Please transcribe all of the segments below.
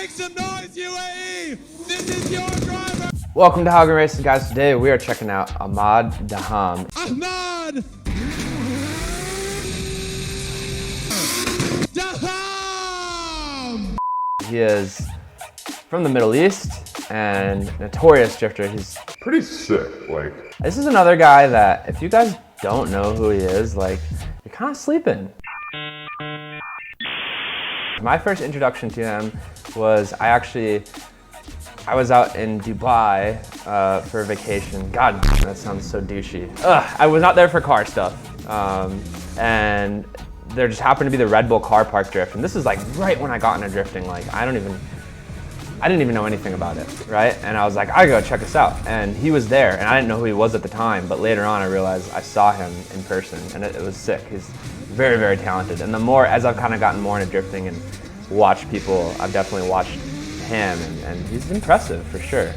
Make some noise, UAE! This is your driver! Welcome to Haugen Racing, guys. Today we are checking out Ahmad Daham. Ahmad Daham! He is from the Middle East and notorious drifter. He's pretty sick, This is another guy that if you guys don't know who he is, you're kind of sleeping. My first introduction to him was I was out in Dubai for a vacation. God, that sounds so douchey. I was not there for car stuff. And there just happened to be the Red Bull Carpark drift. And this is right when I got into drifting. I didn't even know anything about it, right? And I was like, I gotta go check this out. And he was there, and I didn't know who he was at the time, but later on I realized I saw him in person, and it was sick. He's very, very talented. And the more, as I've kind of gotten more into drifting and watched people, I've definitely watched him, and he's impressive for sure.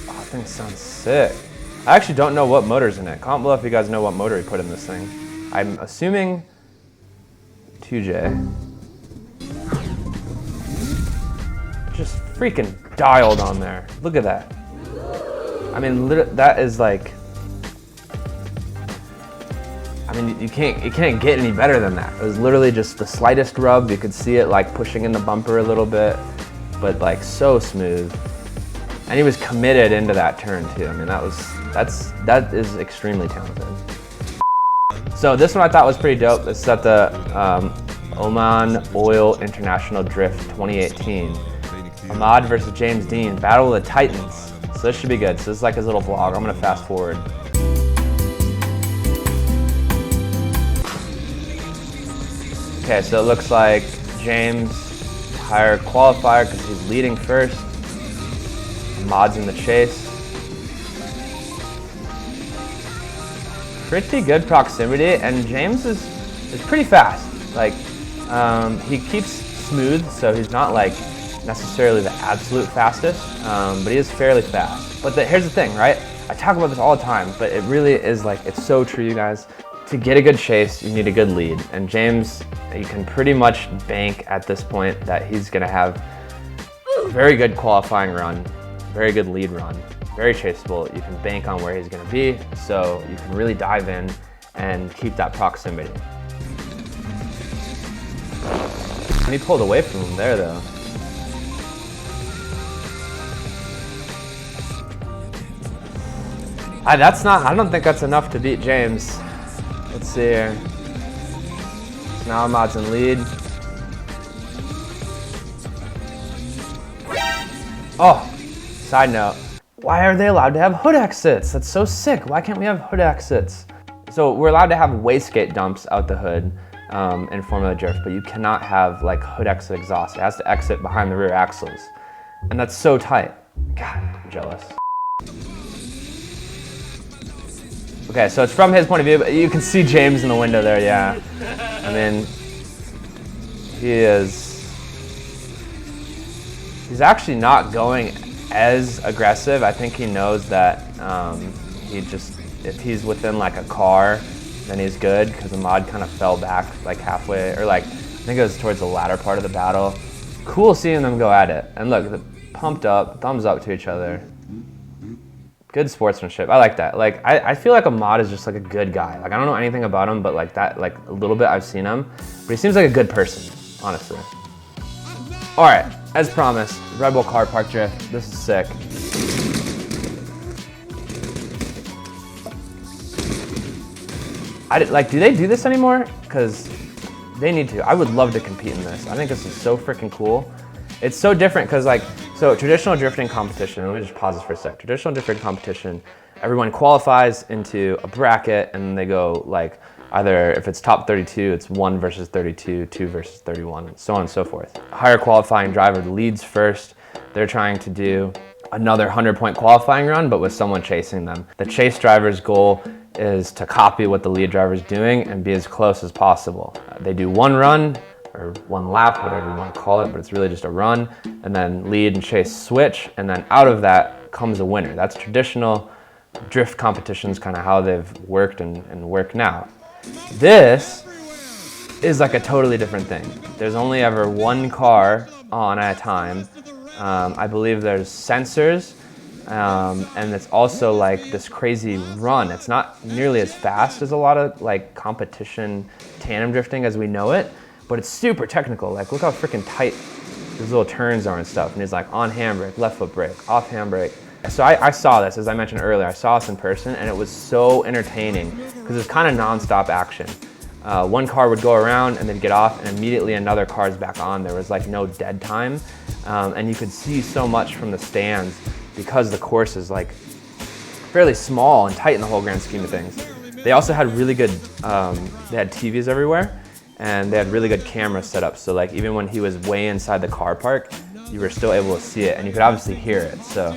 Oh, that thing sounds sick. I actually don't know what motor's in it. Comment below if you guys know what motor he put in this thing. I'm assuming 2J. Just freaking dialed on there. Look at that. I mean, that is you can't get any better than that. It was literally just the slightest rub. You could see it pushing in the bumper a little bit, but so smooth. And he was committed into that turn too. I mean, that is extremely talented. So this one I thought was pretty dope. This is at the Oman Oil International Drift 2018. Ahmad versus James Deane, Battle of the Titans. So this should be good. So this is his little vlog. I'm gonna fast forward. Okay, so it looks like James higher qualifier because he's leading first. Ahmad's in the chase. Pretty good proximity, and James is pretty fast. He keeps smooth, so he's not necessarily the absolute fastest, but he is fairly fast. But here's the thing, right? I talk about this all the time, but it really is it's so true, you guys. To get a good chase, you need a good lead. And James, you can pretty much bank at this point that he's gonna have a very good qualifying run, very good lead run, very chaseable. You can bank on where he's gonna be, so you can really dive in and keep that proximity. And he pulled away from him there though. I don't think that's enough to beat James. Let's see here. So now Ahmad's in lead. Oh, side note. Why are they allowed to have hood exits? That's so sick. Why can't we have hood exits? So we're allowed to have wastegate dumps out the hood in Formula Drift, but you cannot have hood exit exhaust. It has to exit behind the rear axles. And that's so tight. God, I'm jealous. Okay, so it's from his point of view, but you can see James in the window there, yeah. I mean, he's actually not going as aggressive. I think he knows that if he's within a car, then he's good, because Ahmad kind of fell back halfway, or I think it was towards the latter part of the battle. Cool seeing them go at it. And look, pumped up, thumbs up to each other. Good sportsmanship. I like that. I feel like Ahmad is just a good guy. I don't know anything about him, but a little bit I've seen him. But he seems like a good person, honestly. All right, as promised, Red Bull Carpark drift. This is sick. Do they do this anymore? Because they need to. I would love to compete in this. I think this is so freaking cool. It's so different because so traditional drifting competition, let me just pause this for a sec. Traditional drifting competition, everyone qualifies into a bracket and they go either if it's top 32, it's 1 versus 32, 2 versus 31, and so on and so forth. A higher qualifying driver leads first. They're trying to do another 100-point qualifying run, but with someone chasing them. The chase driver's goal is to copy what the lead driver's doing and be as close as possible. They do one run, or one lap, whatever you want to call it, but it's really just a run, and then lead and chase switch, and then out of that comes a winner. That's traditional drift competitions, kind of how they've worked and work now. This is like a totally different thing. There's only ever one car on at a time. I believe there's sensors, and it's also like this crazy run. It's not nearly as fast as a lot of like competition tandem drifting as we know it, but it's super technical. Like look how freaking tight these little turns are and stuff. And he's like on handbrake, left foot brake, off handbrake. So I saw this, as I mentioned earlier, I saw this in person and it was so entertaining because it's kind of nonstop action. One car would go around and then get off and immediately another car's back on. There was like no dead time. And you could see so much from the stands because the course is like fairly small and tight in the whole grand scheme of things. They also had really good, they had TVs everywhere and they had really good cameras set up. So like even when he was way inside the car park, you were still able to see it and you could obviously hear it. So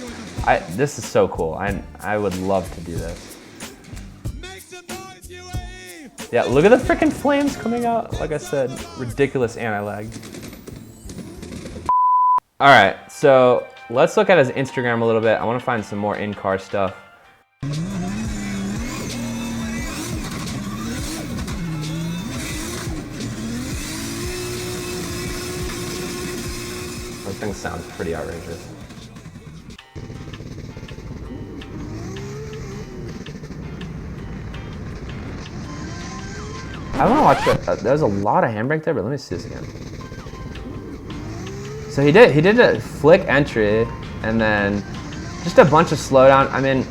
this is so cool. I would love to do this. Yeah, look at the freaking flames coming out. Like I said, ridiculous anti-lag. All right, so let's look at his Instagram a little bit. I want to find some more in-car stuff. Those things sound pretty outrageous. I want to watch it. There's a lot of handbrake there, but let me see this again. So he did a flick entry and then just a bunch of slowdown. I mean,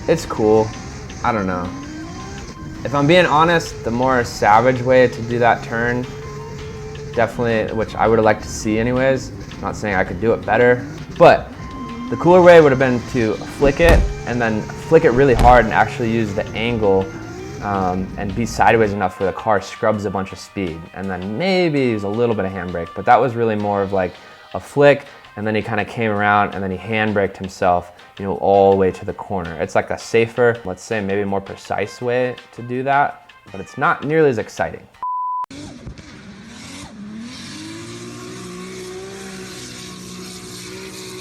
it's cool. I don't know. If I'm being honest, the more savage way to do that turn, definitely, which I would have liked to see anyways. I'm not saying I could do it better, but the cooler way would have been to flick it and then flick it really hard and actually use the angle and be sideways enough where the car scrubs a bunch of speed, and then maybe use a little bit of handbrake. But that was really more of like a flick, and then he kind of came around and then he handbraked himself, you know, all the way to the corner. It's like a safer, let's say maybe more precise way to do that, but it's not nearly as exciting.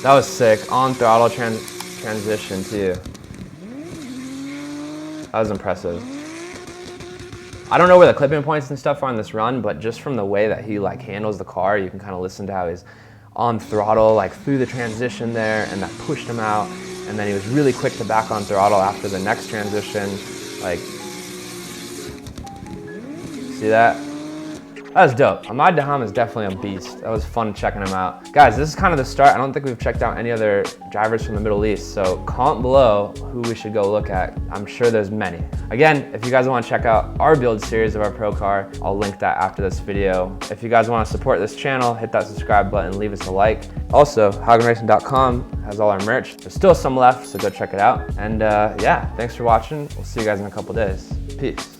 That was sick. On throttle transition too. That was impressive. I don't know where the clipping points and stuff are on this run, but just from the way that he like handles the car, you can kind of listen to how he's on throttle, like through the transition there, and that pushed him out. And then he was really quick to back on throttle after the next transition. Like, see that? That was dope. Ahmad Daham is definitely a beast. That was fun checking him out. Guys, this is kind of the start. I don't think we've checked out any other drivers from the Middle East, so comment below who we should go look at. I'm sure there's many. Again, if you guys want to check out our build series of our pro car, I'll link that after this video. If you guys want to support this channel, hit that subscribe button, leave us a like. Also, HaugenRacing.com has all our merch. There's still some left, so go check it out. And yeah, thanks for watching. We'll see you guys in a couple days. Peace.